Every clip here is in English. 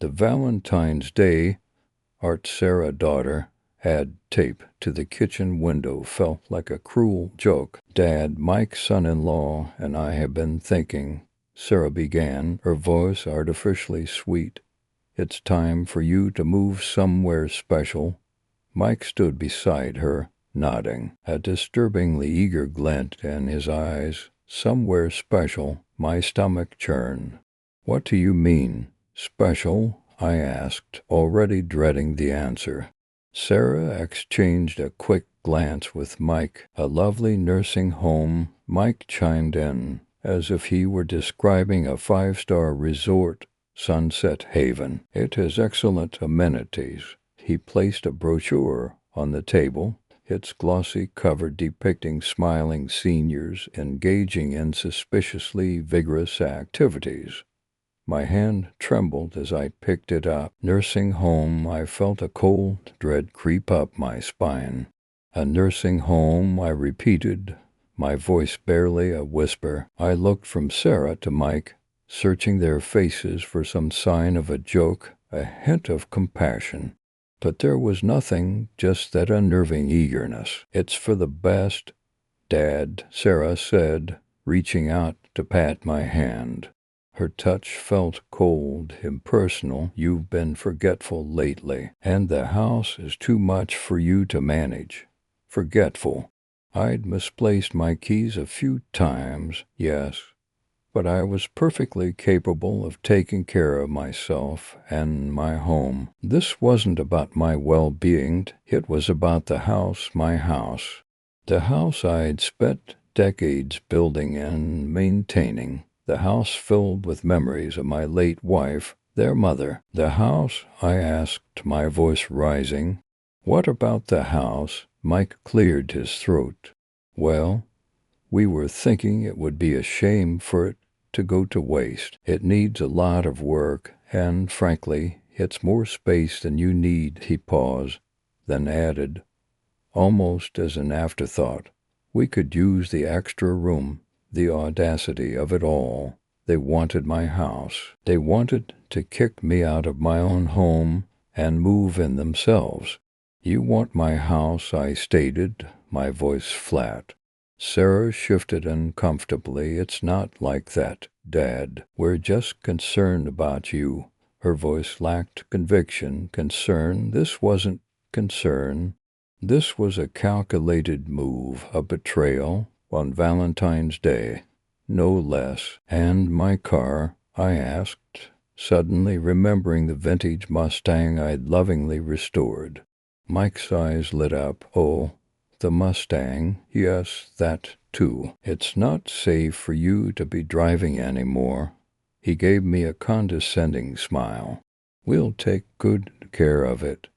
The Valentine's Day Art Sarah daughter add tape to the kitchen window felt like a cruel joke. Dad, Mike's son-in-law, and I have been thinking, Sarah began, her voice artificially sweet. It's time for you to move somewhere special. Mike stood beside her, nodding, a disturbingly eager glint in his eyes. Somewhere special. My stomach churned. What do you mean, special? I asked, already dreading the answer. Sarah exchanged a quick glance with Mike. A lovely nursing home. Mike chimed in, as if he were describing a five-star resort. Sunset Haven. It has excellent amenities. He placed a brochure on the table, its glossy cover depicting smiling seniors engaging in suspiciously vigorous activities. My hand trembled as I picked it up. Nursing home, I felt a cold dread creep up my spine. A nursing home, I repeated, my voice barely a whisper. I looked from Sarah to Mike, searching their faces for some sign of a joke, a hint of compassion. But there was nothing, just that unnerving eagerness. It's for the best, Dad, Sarah said, reaching out to pat my hand. Her touch felt cold, impersonal. You've been forgetful lately, and the house is too much for you to manage. Forgetful. I'd misplaced my keys a few times, yes, but I was perfectly capable of taking care of myself and my home. This wasn't about my well-being, it was about the house, my house. The house I'd spent decades building and maintaining. The house filled with memories of my late wife, their mother. The house, I asked, my voice rising. What about the house? Mike cleared his throat. Well, we were thinking it would be a shame for it to go to waste. It needs a lot of work, and frankly, it's more space than you need. He paused, then added, almost as an afterthought, we could use the extra room. The audacity of it all. They wanted my house. They wanted to kick me out of my own home and move in themselves. You want my house, I stated, my voice flat. Sarah shifted uncomfortably. It's not like that, Dad. We're just concerned about you. Her voice lacked conviction. Concern? This wasn't concern. This was a calculated move, a betrayal. On Valentine's Day, no less. And my car, I asked, suddenly remembering the vintage Mustang I'd lovingly restored. Mike's eyes lit up. Oh, the Mustang, yes, that too. It's not safe for you to be driving anymore. He gave me a condescending smile. We'll take good care of it.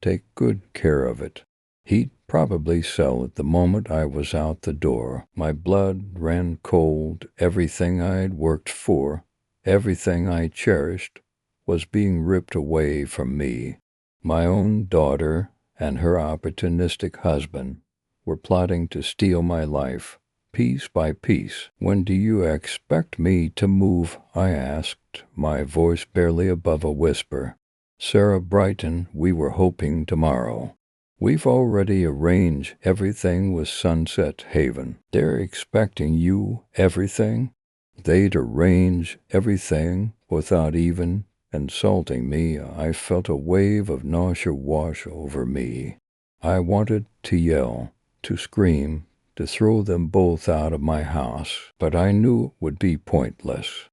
Take good care of it. He'd probably sell it the moment I was out the door. My blood ran cold. Everything I'd worked for, everything I cherished, was being ripped away from me. My own daughter and her opportunistic husband were plotting to steal my life, piece by piece. When do you expect me to move? I asked, my voice barely above a whisper. Sarah brightened. We were hoping tomorrow. We've already arranged everything with Sunset Haven. They're expecting you everything? They'd arrange everything without even insulting me. I felt a wave of nausea wash over me. I wanted to yell, to scream, to throw them both out of my house, but I knew it would be pointless.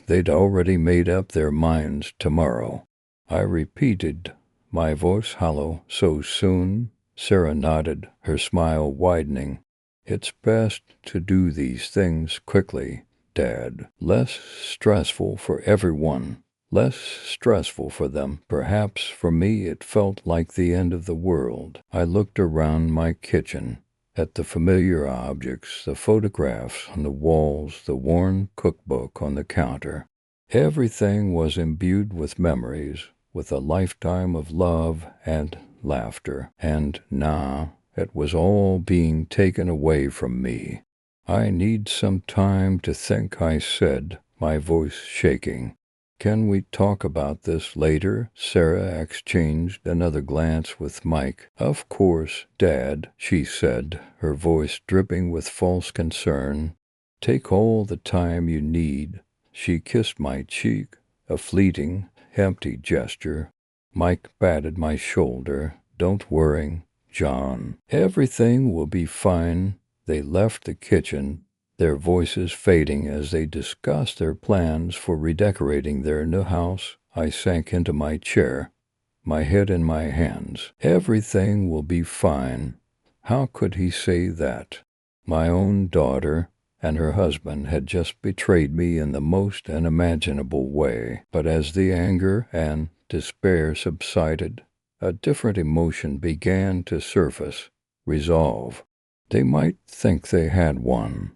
They'd already made up their minds tomorrow. I repeated, my voice hollow. So soon? Sarah nodded, her smile widening. It's best to do these things quickly, Dad. Less stressful for everyone. Less stressful for them. Perhaps for me it felt like the end of the world. I looked around my kitchen, at the familiar objects, the photographs on the walls, the worn cookbook on the counter. Everything was imbued with memories, with a lifetime of love and laughter, and now it was all being taken away from me. I need some time to think, I said, my voice shaking. "Can we talk about this later?" Sarah exchanged another glance with Mike. "Of course, Dad," she said, her voice dripping with false concern. "Take all the time you need." She kissed my cheek, a fleeting, empty gesture. Mike patted my shoulder. "Don't worry, John. Everything will be fine." They left the kitchen, their voices fading as they discussed their plans for redecorating their new house. I sank into my chair, my head in my hands. Everything will be fine. How could he say that? My own daughter and her husband had just betrayed me in the most unimaginable way. But as the anger and despair subsided, a different emotion began to surface: resolve. They might think they had won,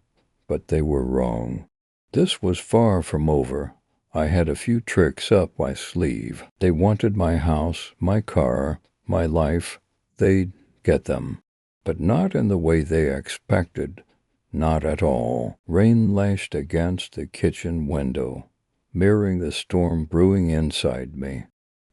but they were wrong. This was far from over. I had a few tricks up my sleeve. They wanted my house, my car, my life. They'd get them. But not in the way they expected. Not at all. Rain lashed against the kitchen window, mirroring the storm brewing inside me.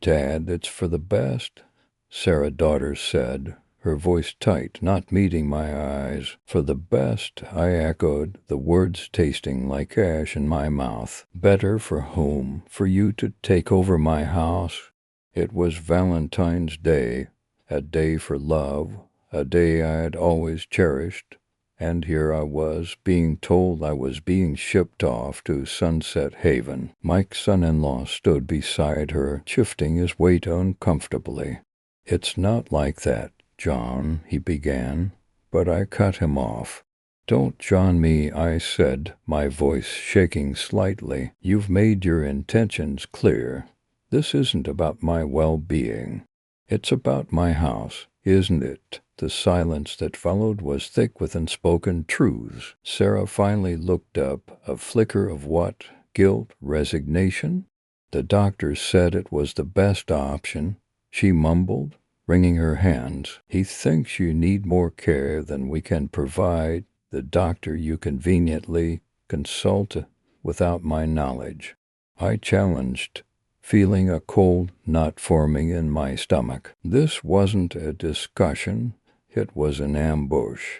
"Dad, it's for the best," Sarah daughter said, her voice tight, not meeting my eyes. "For the best," I echoed, the words tasting like ash in my mouth. "Better for whom? For you to take over my house?" It was Valentine's Day, a day for love, a day I had always cherished. And here I was, being told I was being shipped off to Sunset Haven. Mike's son-in-law stood beside her, shifting his weight uncomfortably. "It's not like that, John," he began, but I cut him off. "Don't John me," I said, my voice shaking slightly. "You've made your intentions clear. This isn't about my well-being. It's about my house, isn't it?" The silence that followed was thick with unspoken truths. Sarah finally looked up, a flicker of what? Guilt? Resignation? "The doctor said it was the best option," she mumbled, wringing her hands. "He thinks you need more care than we can provide. The doctor you conveniently consult without my knowledge." I challenged, feeling a cold knot forming in my stomach. This wasn't a discussion. It was an ambush,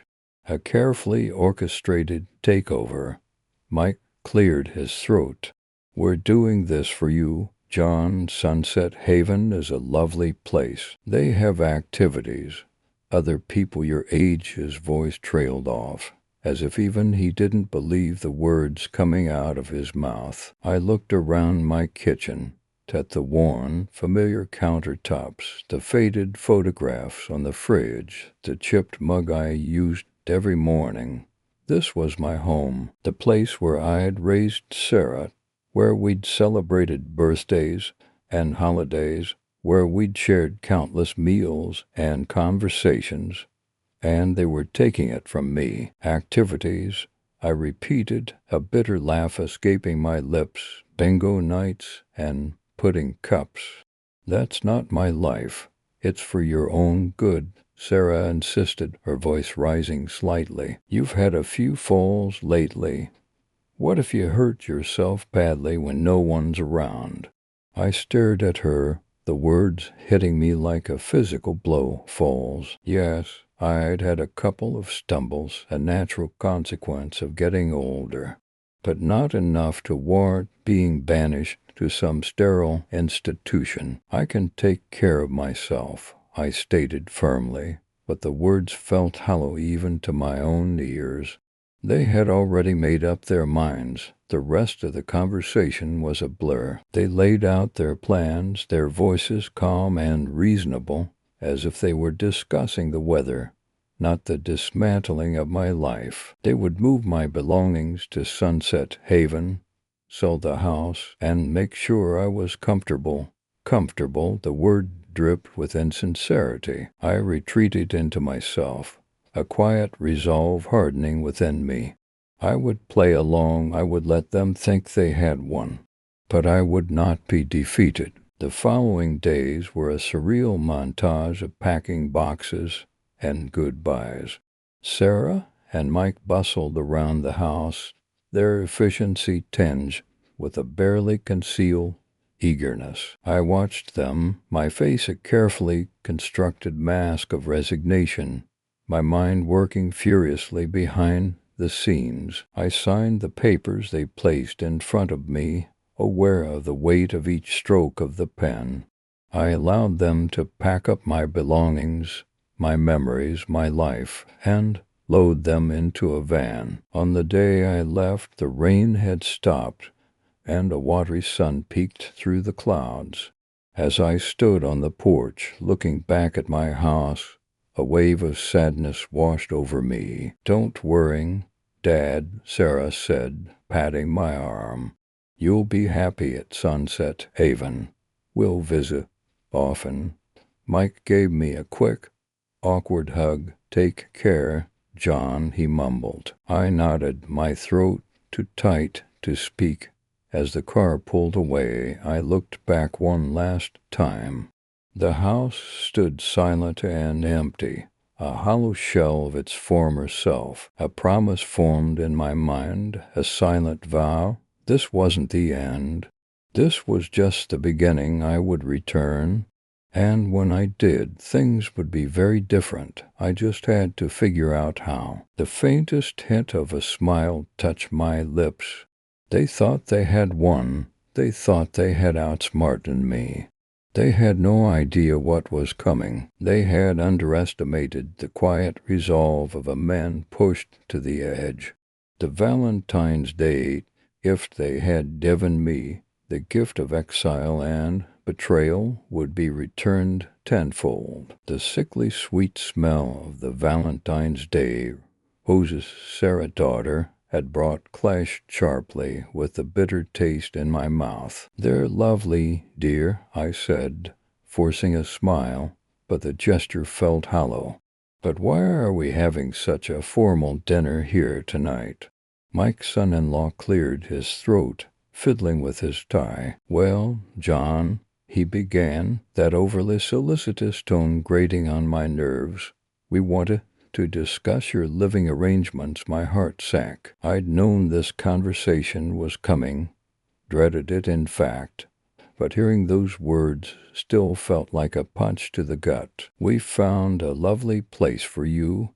a carefully orchestrated takeover. Mike cleared his throat. "We're doing this for you, John. Sunset Haven is a lovely place. They have activities. Other people your age." His voice trailed off, as if even he didn't believe the words coming out of his mouth. I looked around my kitchen, at the worn, familiar countertops, the faded photographs on the fridge, the chipped mug I used every morning. This was my home, the place where I had raised Sarah, where we'd celebrated birthdays and holidays, where we'd shared countless meals and conversations. And they were taking it from me. "Activities," I repeated, a bitter laugh escaping my lips. "Bingo nights and pudding cups. That's not my life. It's for your own good," Sarah insisted, her voice rising slightly. "You've had a few falls lately. What if you hurt yourself badly when no one's around?" I stared at her, the words hitting me like a physical blow. Falls. Yes, I'd had a couple of stumbles, a natural consequence of getting older, but not enough to warrant being banished to some sterile institution. "I can take care of myself," I stated firmly, but the words felt hollow even to my own ears. They had already made up their minds. The rest of the conversation was a blur. They laid out their plans, their voices calm and reasonable, as if they were discussing the weather, not the dismantling of my life. They would move my belongings to Sunset Haven, sell the house, and make sure I was comfortable. Comfortable, the word dripped with insincerity. I retreated into myself, a quiet resolve hardening within me. I would play along. I would let them think they had won, but I would not be defeated. The following days were a surreal montage of packing boxes and goodbyes. Sarah and Mike bustled around the house, their efficiency tinged with a barely concealed eagerness. I watched them, my face a carefully constructed mask of resignation, my mind working furiously behind the scenes. I signed the papers they placed in front of me, aware of the weight of each stroke of the pen. I allowed them to pack up my belongings, my memories, my life, and load them into a van. On the day I left, the rain had stopped, and a watery sun peeked through the clouds. As I stood on the porch, looking back at my house, a wave of sadness washed over me. "Don't worry, Dad," Sarah said, patting my arm. "You'll be happy at Sunset Haven. We'll visit often." Mike gave me a quick, awkward hug. "Take care, John," he mumbled. I nodded, my throat too tight to speak. As the car pulled away, I looked back one last time. The house stood silent and empty, a hollow shell of its former self. A promise formed in my mind, a silent vow. This wasn't the end. This was just the beginning. I would return, and when I did, things would be very different. I just had to figure out how. The faintest hint of a smile touched my lips. They thought they had won. They thought they had outsmarted me. They had no idea what was coming. They had underestimated the quiet resolve of a man pushed to the edge. The Valentine's Day, if they had given me the gift of exile and betrayal, would be returned tenfold. The sickly sweet smell of the Valentine's Day roses Sarah's daughter had brought clashed sharply with the bitter taste in my mouth. "They're lovely, dear," I said, forcing a smile, but the gesture felt hollow. "But why are we having such a formal dinner here tonight?" Mike's son-in-law cleared his throat, fiddling with his tie. "Well, John," he began, that overly solicitous tone grating on my nerves, "we wanted to discuss your living arrangements." My heart sank. I'd known this conversation was coming, dreaded it in fact, but hearing those words still felt like a punch to the gut. "We found a lovely place for you,"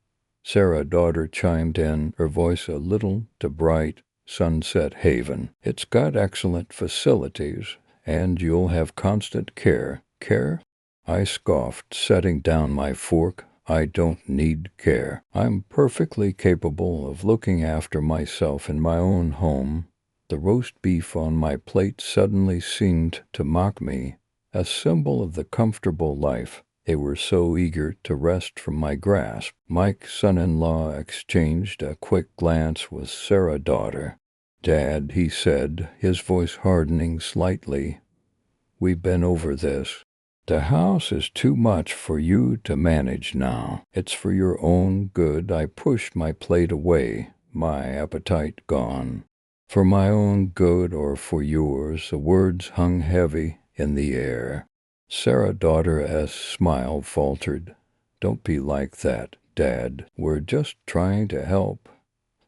Sarah's daughter chimed in, her voice a little too bright. "Sunset Haven. It's got excellent facilities, and you'll have constant care." "Care?" I scoffed, setting down my fork. "I don't need care. I'm perfectly capable of looking after myself in my own home." The roast beef on my plate suddenly seemed to mock me, a symbol of the comfortable life they were so eager to wrest from my grasp. Mike's son-in-law exchanged a quick glance with Sarah's daughter. "Dad," he said, his voice hardening slightly, "we've been over this. The house is too much for you to manage now. It's for your own good." I pushed my plate away, my appetite gone. "For my own good or for yours?" The words hung heavy in the air. Sarah's daughter's smile faltered. "Don't be like that, Dad. We're just trying to help."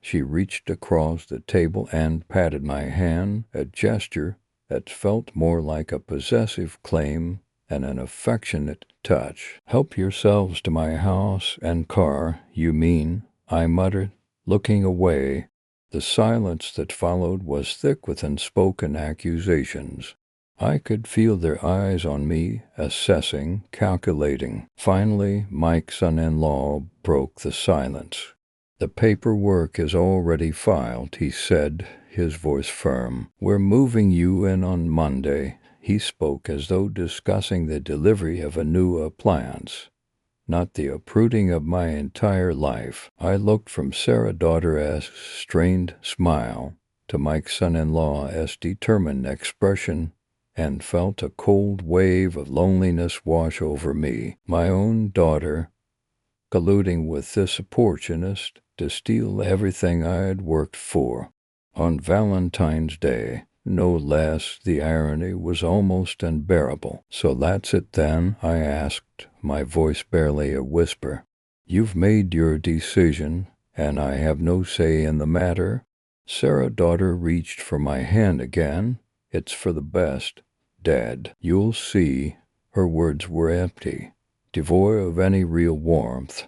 She reached across the table and patted my hand, a gesture that felt more like a possessive claim and an affectionate touch. "Help yourselves to my house and car, you mean," I muttered, looking away. The silence that followed was thick with unspoken accusations. I could feel their eyes on me, assessing, calculating. Finally, Mike's son-in-law broke the silence. "The paperwork is already filed," he said, his voice firm. "We're moving you in on Monday." He spoke as though discussing the delivery of a new appliance, not the uprooting of my entire life. I looked from Sarah's daughter's strained smile to Mike's son-in-law's determined expression and felt a cold wave of loneliness wash over me. My own daughter colluding with this opportunist to steal everything I had worked for. On Valentine's Day, no less. The irony was almost unbearable. "So that's it then?" I asked, my voice barely a whisper. "You've made your decision, and I have no say in the matter?" Sarah, daughter, reached for my hand again. It's for the best, Dad. You'll see. Her words were empty, devoid of any real warmth.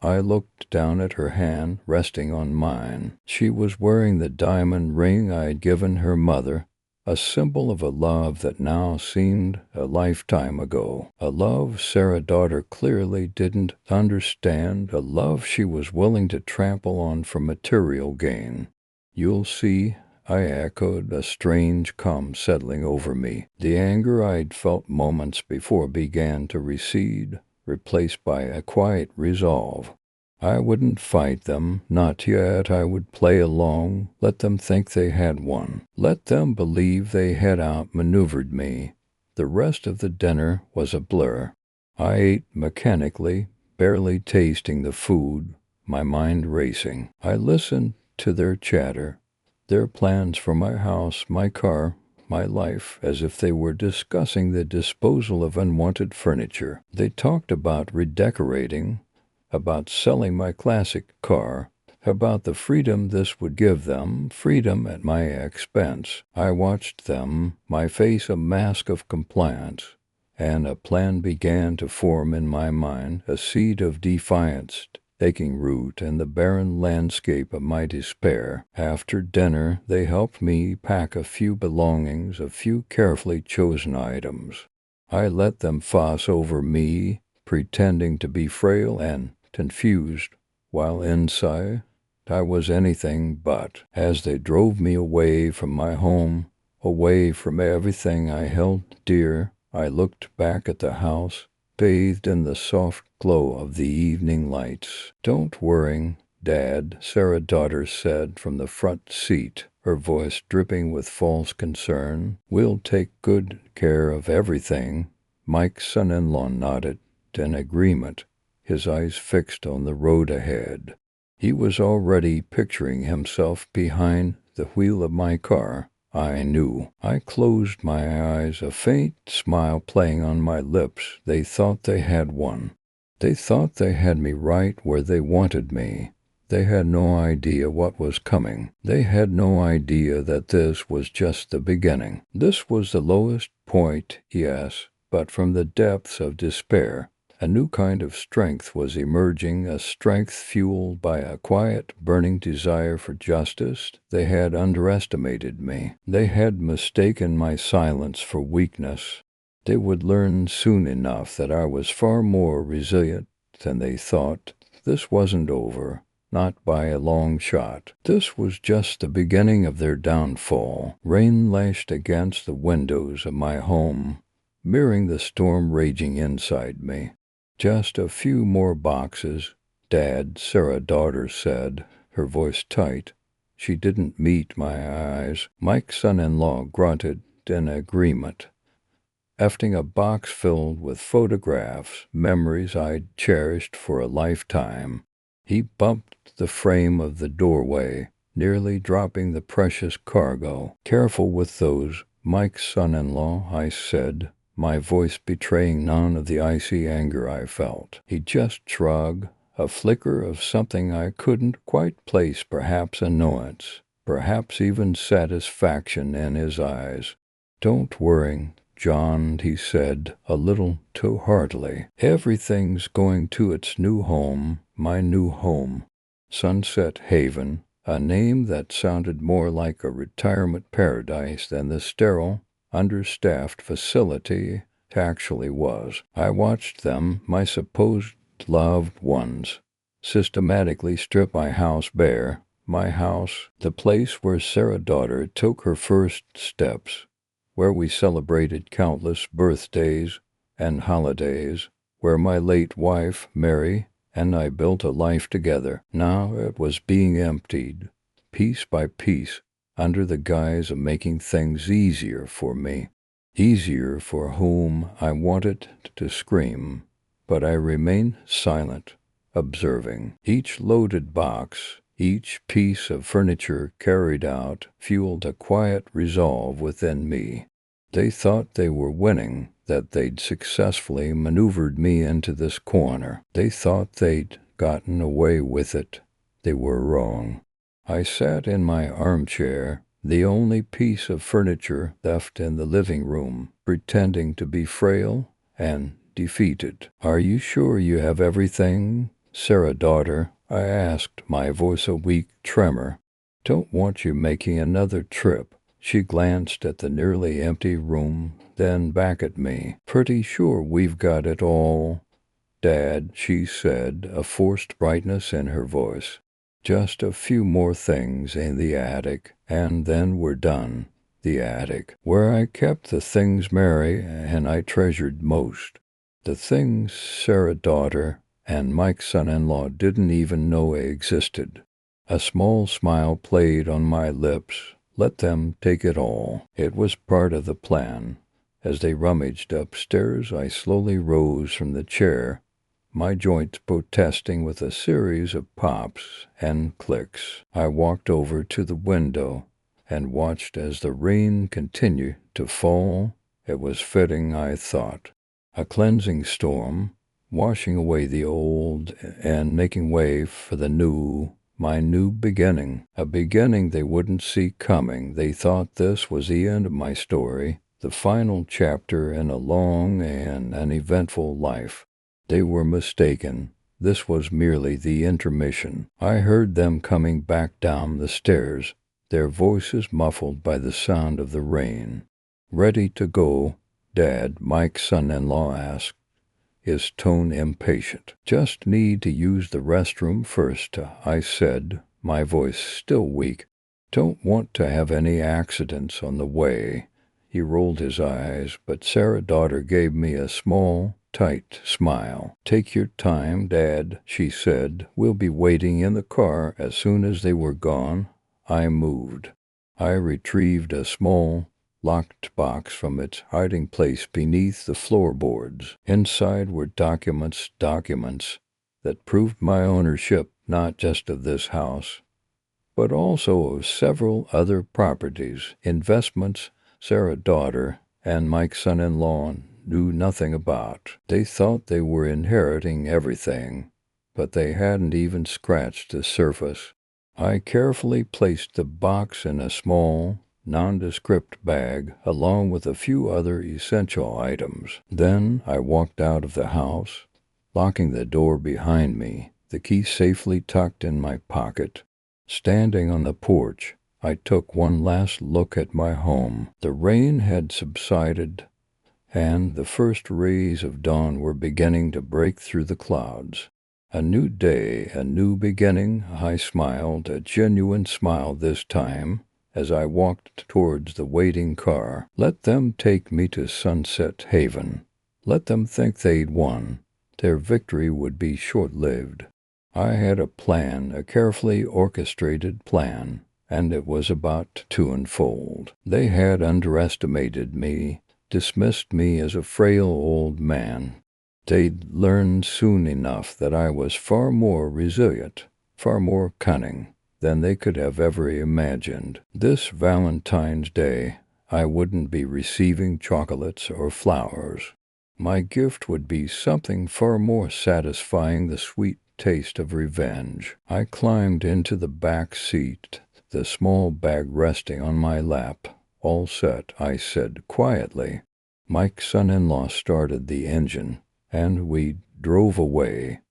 I looked down at her hand, resting on mine. She was wearing the diamond ring I'd given her mother, a symbol of a love that now seemed a lifetime ago. A love Sarah, daughter, clearly didn't understand, a love she was willing to trample on for material gain. You'll see, I echoed, a strange calm settling over me. The anger I'd felt moments before began to recede, replaced by a quiet resolve. I wouldn't fight them, not yet. I would play along, let them think they had won. Let them believe they had outmaneuvered me. The rest of the dinner was a blur. I ate mechanically, barely tasting the food, my mind racing. I listened to their chatter, their plans for my house, my car, my life, as if they were discussing the disposal of unwanted furniture. They talked about redecorating, about selling my classic car, about the freedom this would give them, freedom at my expense. I watched them, my face a mask of compliance, and a plan began to form in my mind, a seed of defiance taking root in the barren landscape of my despair. After dinner, they helped me pack a few belongings, a few carefully chosen items. I let them fuss over me, pretending to be frail and confused, while inside I was anything but. As they drove me away from my home, away from everything I held dear, I looked back at the house, bathed in the soft glow of the evening lights. "Don't worry, Dad," Sarah, daughter, said from the front seat, her voice dripping with false concern. "We'll take good care of everything." Mike's son-in-law nodded in agreement, his eyes fixed on the road ahead. He was already picturing himself behind the wheel of my car, I knew. I closed my eyes, a faint smile playing on my lips. They thought they had won. They thought they had me right where they wanted me. They had no idea what was coming. They had no idea that this was just the beginning. This was the lowest point, yes, but from the depths of despair, a new kind of strength was emerging, a strength fueled by a quiet, burning desire for justice. They had underestimated me. They had mistaken my silence for weakness. They would learn soon enough that I was far more resilient than they thought. This wasn't over, not by a long shot. This was just the beginning of their downfall. Rain lashed against the windows of my home, mirroring the storm raging inside me. "Just a few more boxes, Dad," Sarah, daughter, said, her voice tight. She didn't meet my eyes. Mike's son-in-law grunted in agreement, hefting a box filled with photographs, memories I'd cherished for a lifetime. He bumped the frame of the doorway, nearly dropping the precious cargo. "Careful with those, Mike's son-in-law," I said, my voice betraying none of the icy anger I felt. He just shrugged, a flicker of something I couldn't quite place, perhaps annoyance, perhaps even satisfaction in his eyes. "Don't worry, John," he said, a little too heartily. "Everything's going to its new home, my new home. Sunset Haven," a name that sounded more like a retirement paradise than the sterile, understaffed facility actually was. I watched them, my supposed loved ones, systematically strip my house bare. My house, the place where Sarah, daughter, took her first steps, where we celebrated countless birthdays and holidays, where my late wife, Mary, and I built a life together. Now it was being emptied, piece by piece, under the guise of making things easier for me, easier for whom I wanted to scream. But I remained silent, observing. Each loaded box, each piece of furniture carried out, fueled a quiet resolve within me. They thought they were winning, that they'd successfully maneuvered me into this corner. They thought they'd gotten away with it. They were wrong. I sat in my armchair, the only piece of furniture left in the living room, pretending to be frail and defeated. "Are you sure you have everything, Sarah, daughter?" I asked, my voice a weak tremor. "Don't want you making another trip." She glanced at the nearly empty room, then back at me. "Pretty sure we've got it all, Dad," she said, a forced brightness in her voice. "Just a few more things in the attic, and then we're done." The attic, where I kept the things Mary and I treasured most. The things Sarah, daughter, and Mike's son-in-law didn't even know existed. A small smile played on my lips. Let them take it all. It was part of the plan. As they rummaged upstairs, I slowly rose from the chair, my joints protesting with a series of pops and clicks. I walked over to the window and watched as the rain continued to fall. It was fitting, I thought. A cleansing storm, washing away the old and making way for the new, my new beginning. A beginning they wouldn't see coming. They thought this was the end of my story, the final chapter in a long and an eventful life. They were mistaken. This was merely the intermission. I heard them coming back down the stairs, their voices muffled by the sound of the rain. "Ready to go, Dad?" Mike's son-in-law asked, his tone impatient. "Just need to use the restroom first," I said, my voice still weak. "Don't want to have any accidents on the way." He rolled his eyes, but Sarah, daughter, gave me a small, tight smile. "Take your time, Dad," she said. "We'll be waiting in the car." As soon as they were gone, I moved. I retrieved a small, locked box from its hiding place beneath the floorboards. Inside were documents that proved my ownership not just of this house, but also of several other properties, investments Sarah, daughter, and Mike's son-in-law knew nothing about. They thought they were inheriting everything, but they hadn't even scratched the surface. I carefully placed the box in a small, nondescript bag, along with a few other essential items. Then I walked out of the house, locking the door behind me, the key safely tucked in my pocket. Standing on the porch, I took one last look at my home. The rain had subsided, and the first rays of dawn were beginning to break through the clouds. A new day, a new beginning. I smiled, a genuine smile this time, as I walked towards the waiting car. Let them take me to Sunset Haven. Let them think they'd won. Their victory would be short-lived. I had a plan, a carefully orchestrated plan, and it was about to unfold. They had underestimated me, dismissed me as a frail old man. They'd learn soon enough that I was far more resilient, far more cunning than they could have ever imagined. This Valentine's Day, I wouldn't be receiving chocolates or flowers. My gift would be something far more satisfying, the sweet taste of revenge. I climbed into the back seat, the small bag resting on my lap. "All set," I said quietly. Mike's son-in-law started the engine, and we drove away,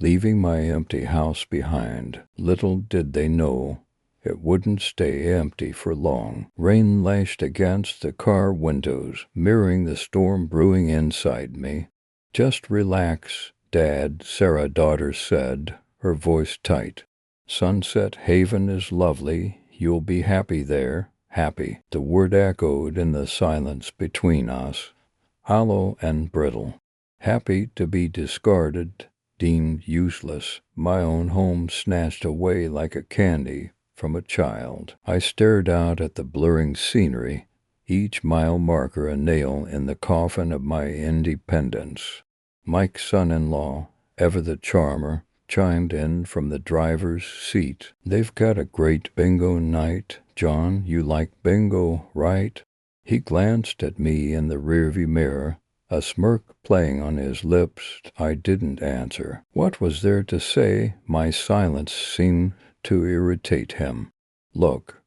leaving my empty house behind. Little did they know it wouldn't stay empty for long. Rain lashed against the car windows, mirroring the storm brewing inside me. "Just relax, Dad," Sarah, daughter, said, her voice tight. "Sunset Haven is lovely. You'll be happy there." Happy. The word echoed in the silence between us, hollow and brittle. Happy to be discarded, deemed useless, my own home snatched away like a candy from a child. I stared out at the blurring scenery, each mile marker a nail in the coffin of my independence. Mike's son-in-law, ever the charmer, chimed in from the driver's seat. "They've got a great bingo night. John, you like bingo, right?" He glanced at me in the rearview mirror, a smirk playing on his lips. I didn't answer. What was there to say? My silence seemed to irritate him. "Look,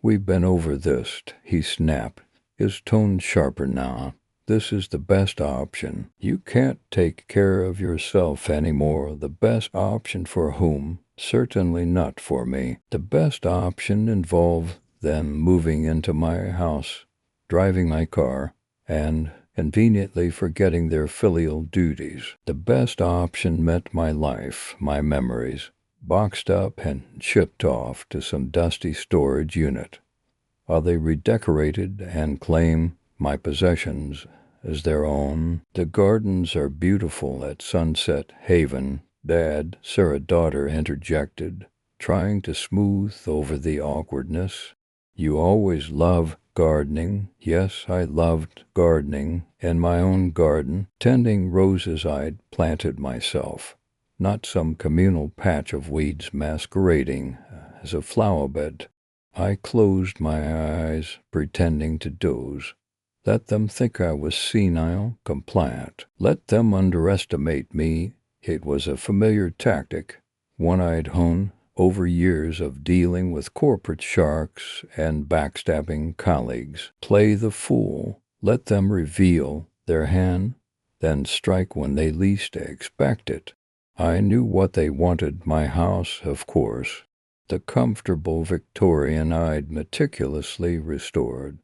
we've been over this," he snapped, his tone sharper now. "This is the best option. You can't take care of yourself anymore. The best option for whom? Certainly not for me. The best option involved them moving into my house, driving my car, and conveniently forgetting their filial duties. The best option meant my life, my memories, boxed up and shipped off to some dusty storage unit, while they redecorated and claim my possessions as their own. The gardens are beautiful at Sunset Haven, Dad," Sarah's daughter interjected, trying to smooth over the awkwardness. "You always loved gardening." "Yes, I loved gardening in my own garden, tending roses I'd planted myself, not some communal patch of weeds masquerading as a flower bed." I closed my eyes, pretending to doze. Let them think I was senile, compliant. Let them underestimate me. It was a familiar tactic, one I'd honed over years of dealing with corporate sharks and backstabbing colleagues. Play the fool. Let them reveal their hand, then strike when they least expect it. I knew what they wanted. My house, of course. The comfortable Victorian I'd meticulously restored,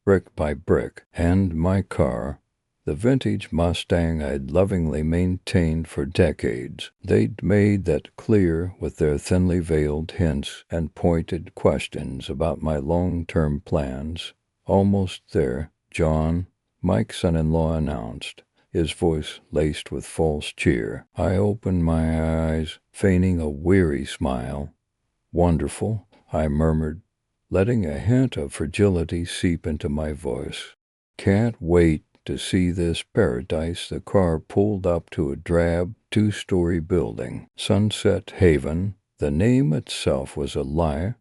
brick by brick, and my car, the vintage Mustang I'd lovingly maintained for decades. They'd made that clear with their thinly veiled hints and pointed questions about my long-term plans. "Almost there, John," Mike's son-in-law announced, his voice laced with false cheer. I opened my eyes, feigning a weary smile. "Wonderful," I murmured, letting a hint of fragility seep into my voice. "Can't wait to see this paradise." The car pulled up to a drab two-story building. Sunset Haven. The name itself was a lie.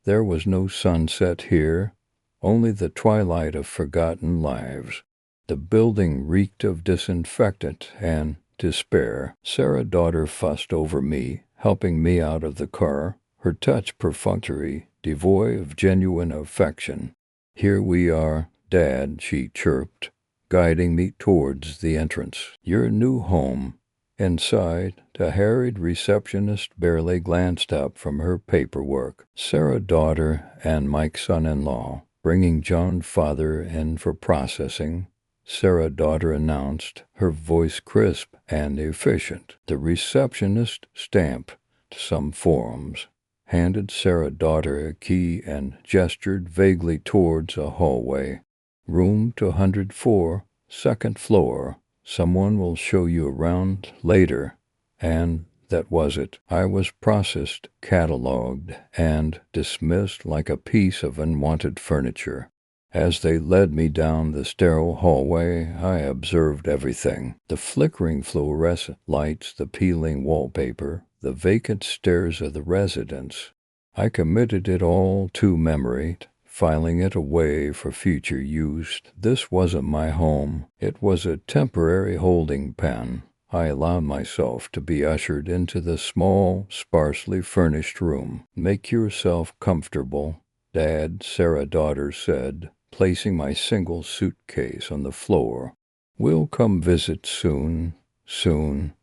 There was no sunset here, only the twilight of forgotten lives. The building reeked of disinfectant and despair. Sarah's daughter fussed over me, helping me out of the car, her touch perfunctory, devoid of genuine affection. "Here we are, Dad," she chirped, guiding me towards the entrance. "Your new home." Inside, the harried receptionist barely glanced up from her paperwork. Sarah's daughter and Mike's son-in-law, bringing John's father in for processing, Sarah's daughter announced, her voice crisp and efficient. The receptionist stamped some forms, handed Sarah's daughter a key, and gestured vaguely towards a hallway. "Room 204, second floor. Someone will show you around later." And that was it. I was processed, catalogued, and dismissed like a piece of unwanted furniture. As they led me down the sterile hallway, I observed everything. The flickering fluorescent lights, the peeling wallpaper, the vacant stairs of the residence. I committed it all to memory, filing it away for future use. This wasn't my home. It was a temporary holding pen. I allowed myself to be ushered into the small, sparsely furnished room. "Make yourself comfortable, Dad," Sarah's daughter said, placing my single suitcase on the floor. "We'll come visit soon, soon."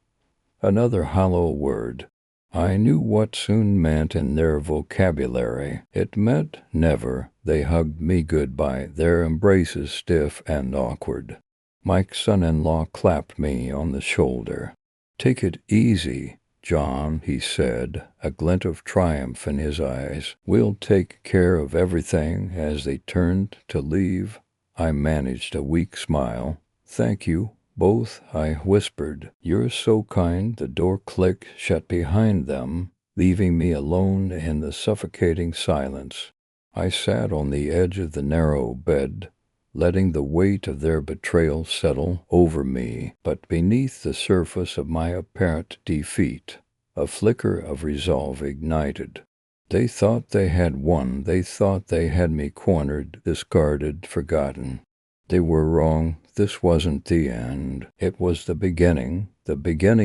Another hollow word. I knew what soon meant in their vocabulary. It meant never. They hugged me goodbye, their embraces stiff and awkward. Mike's son-in-law clapped me on the shoulder. "Take it easy, John," he said, a glint of triumph in his eyes. "We'll take care of everything." As they turned to leave, I managed a weak smile. "Thank you, both," I whispered. "You're so kind." The door clicked shut behind them, leaving me alone in the suffocating silence. I sat on the edge of the narrow bed, letting the weight of their betrayal settle over me. But beneath the surface of my apparent defeat, a flicker of resolve ignited. They thought they had won. They thought they had me cornered, discarded, forgotten. They were wrong. This wasn't the end. It was the beginning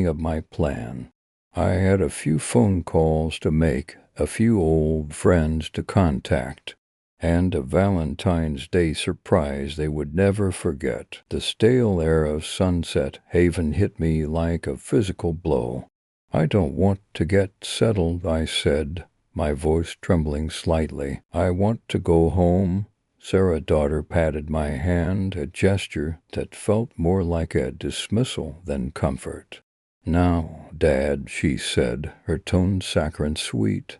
of my plan. I had a few phone calls to make, a few old friends to contact, and a Valentine's Day surprise they would never forget. The stale air of Sunset Haven hit me like a physical blow. "I don't want to get settled," I said, my voice trembling slightly. "I want to go home." Sarah's daughter patted my hand, a gesture that felt more like a dismissal than comfort. "Now, Dad," she said, her tone saccharine sweet,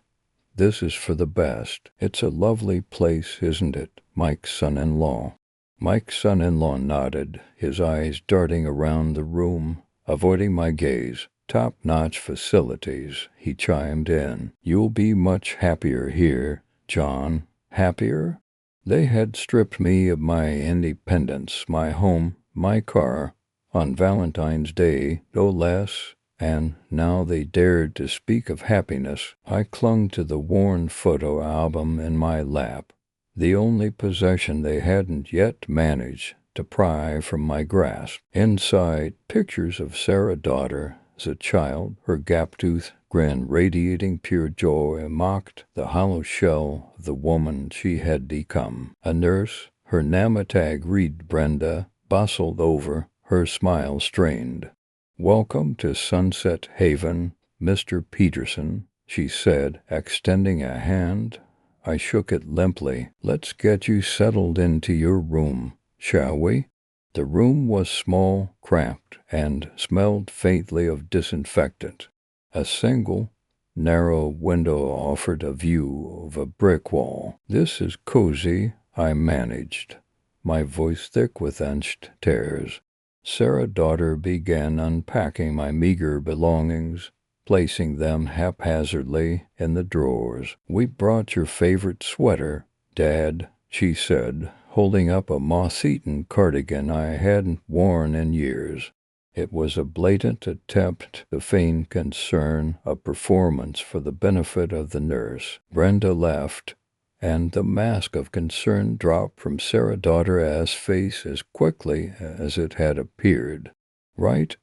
"this is for the best. It's a lovely place, isn't it, Mike's son-in-law?" Mike's son-in-law nodded, his eyes darting around the room, avoiding my gaze. "Top-notch facilities," he chimed in. "You'll be much happier here, John." Happier? They had stripped me of my independence, my home, my car, on Valentine's Day, no less, and now they dared to speak of happiness. I clung to the worn photo album in my lap, the only possession they hadn't yet managed to pry from my grasp. Inside, pictures of Sarah's daughter as a child, her gap-toothed grin radiating pure joy, mocked the hollow shell of the woman she had become. A nurse, her namatag read Brenda, bustled over, her smile strained. "Welcome to Sunset Haven, Mr. Peterson," she said, extending a hand. I shook it limply. "Let's get you settled into your room, shall we?" The room was small, cramped, and smelled faintly of disinfectant. A single, narrow window offered a view of a brick wall. "This is cozy," I managed, my voice thick with etched tears. Sarah's daughter began unpacking my meager belongings, placing them haphazardly in the drawers. "We brought your favorite sweater, Dad," she said, holding up a moth-eaten cardigan I hadn't worn in years. It was a blatant attempt to feign concern, a performance for the benefit of the nurse. Brenda left, and the mask of concern dropped from Sarah's daughter's face as quickly as it had appeared. "Right,"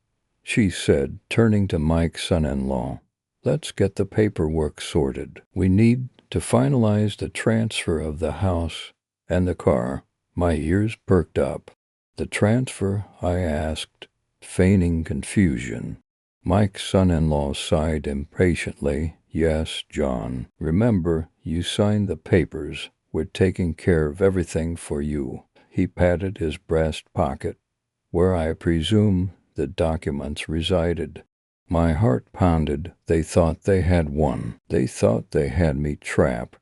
she said, turning to Mike's son-in-law. "Let's get the paperwork sorted. We need to finalize the transfer of the house and the car." My ears perked up. "The transfer?" I asked, feigning confusion. Mike's son-in-law sighed impatiently. "Yes, John. Remember, you signed the papers. We're taking care of everything for you." He patted his breast pocket, where I presume the documents resided. My heart pounded. They thought they had won. They thought they had me trapped.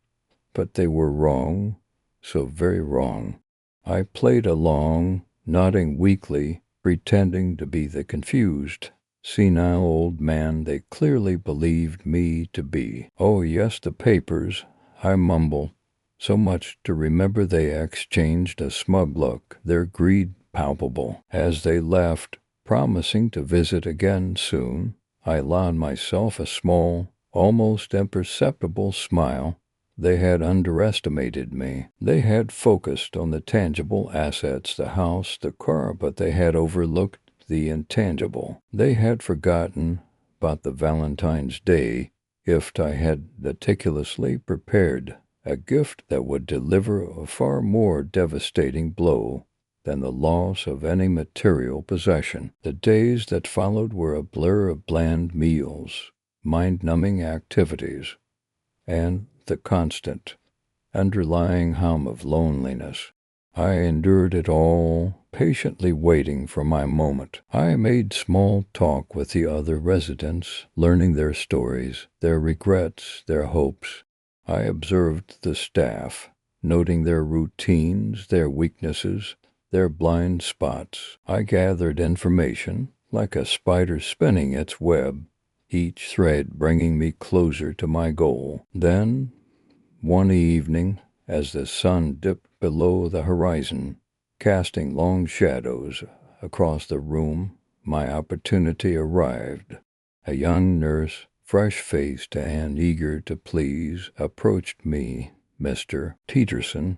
But they were wrong, so very wrong. I played along, nodding weakly, pretending to be the confused, senile old man they clearly believed me to be. "Oh, yes, the papers," I mumbled, so much to remember they exchanged a smug look, their greed palpable. As they left, promising to visit again soon, I allowed myself a small, almost imperceptible smile. They had underestimated me. They had focused on the tangible assets, the house, the car, but they had overlooked the intangible. They had forgotten about the Valentine's Day gift I had meticulously prepared, a gift that would deliver a far more devastating blow than the loss of any material possession. The days that followed were a blur of bland meals, mind-numbing activities, and the constant, underlying hum of loneliness. I endured it all, patiently waiting for my moment. I made small talk with the other residents, learning their stories, their regrets, their hopes. I observed the staff, noting their routines, their weaknesses, their blind spots. I gathered information, like a spider spinning its web, each thread bringing me closer to my goal. Then, one evening, as the sun dipped below the horizon, casting long shadows across the room, my opportunity arrived. A young nurse, fresh-faced and eager to please, approached me. "Mr. Peterson,"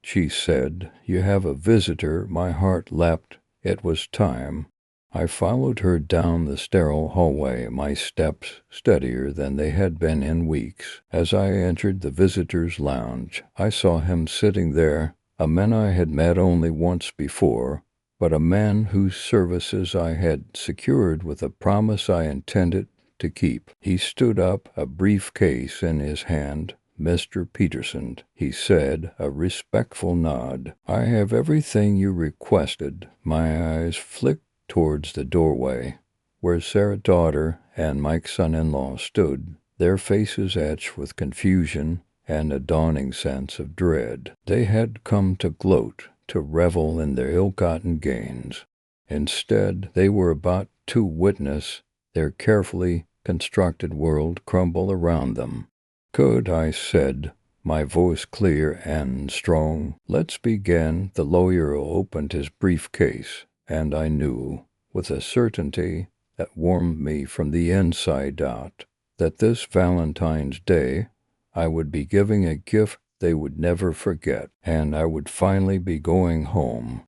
she said, "you have a visitor." My heart leapt. It was time. I followed her down the sterile hallway, my steps steadier than they had been in weeks. As I entered the visitors' lounge, I saw him sitting there, a man I had met only once before, but a man whose services I had secured with a promise I intended to keep. He stood up, a briefcase in his hand. "Mr. Peterson," he said, a respectful nod. "I have everything you requested." My eyes flicked towards the doorway, where Sarah's daughter and Mike's son-in-law stood, their faces etched with confusion and a dawning sense of dread. They had come to gloat, to revel in their ill-gotten gains. Instead, they were about to witness their carefully constructed world crumble around them. "Good," I said, my voice clear and strong. "Let's begin." The lawyer opened his briefcase, and I knew, with a certainty that warmed me from the inside out, that this Valentine's Day I would be giving a gift they would never forget, and I would finally be going home.